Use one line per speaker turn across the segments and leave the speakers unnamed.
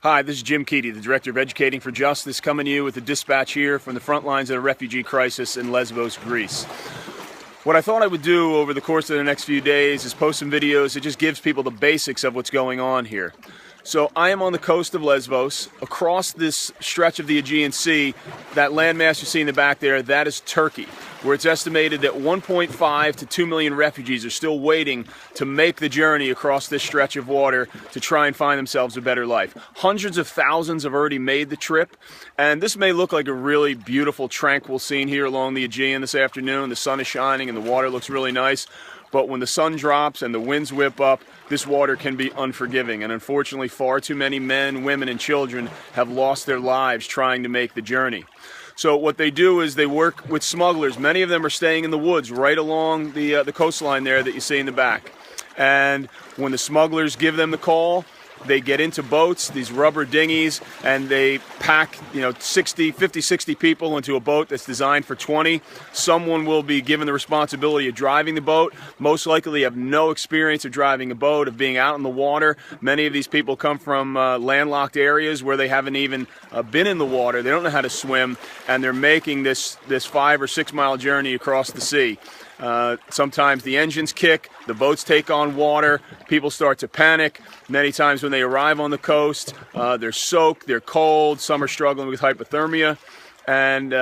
Hi, this is Jim Keady, the Director of Educating for Justice, coming to you with a dispatch here from the front lines of the refugee crisis in Lesvos, Greece. What I thought I would do over the course of the next few days is post some videos that just gives people the basics of what's going on here. So I am on the coast of Lesvos. Across this stretch of the Aegean Sea, that landmass you see in the back there, that is Turkey, where it's estimated that 1.5 to 2 million refugees are still waiting to make the journey across this stretch of water to try and find themselves a better life. Hundreds of thousands have already made the trip, and this may look like a really beautiful, tranquil scene here along the Aegean this afternoon. The sun is shining and the water looks really nice. But when the sun drops and the winds whip up, this water can be unforgiving. And unfortunately, far too many men, women, and children have lost their lives trying to make the journey. So what they do is they work with smugglers. Many of them are staying in the woods right along the coastline there that you see in the back. And when the smugglers give them the call, they get into boats, these rubber dinghies, and they pack 50, 60 people into a boat that's designed for 20. Someone will be given the responsibility of driving the boat. Most likely have no experience of driving a boat, of being out in the water. Many of these people come from landlocked areas where they haven't even been in the water. They don't know how to swim, and they're making this 5 or 6 mile journey across the sea. Sometimes the engines kick, the boats take on water, people start to panic. Many times when they arrive on the coast, they're soaked, they're cold, some are struggling with hypothermia, and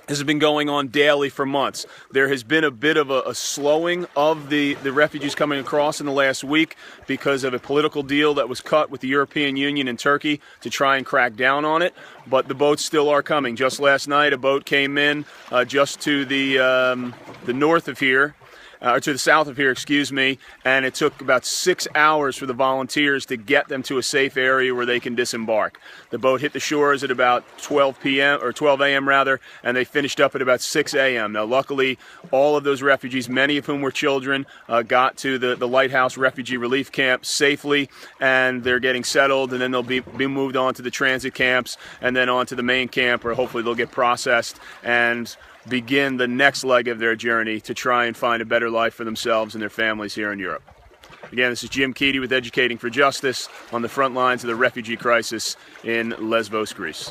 this has been going on daily for months. There has been a bit of a slowing of the refugees coming across in the last week because of a political deal that was cut with the European Union and Turkey to try and crack down on it. But the boats still are coming. Just last night, a boat came in just to the north of here, or to the south of here, excuse me, and it took about 6 hours for the volunteers to get them to a safe area where they can disembark. The boat hit the shores at about 12 p.m. or 12 a.m. rather, and they finished up at about 6 a.m. Now, luckily, all of those refugees, many of whom were children, got to the Lighthouse Refugee Relief Camp safely, and they're getting settled, and then they'll be moved on to the transit camps, and then on to the main camp, where hopefully they'll get processed and begin the next leg of their journey to try and find a better life for themselves and their families here in Europe. Again, this is Jim Keady with Educating for Justice on the front lines of the refugee crisis in Lesvos, Greece.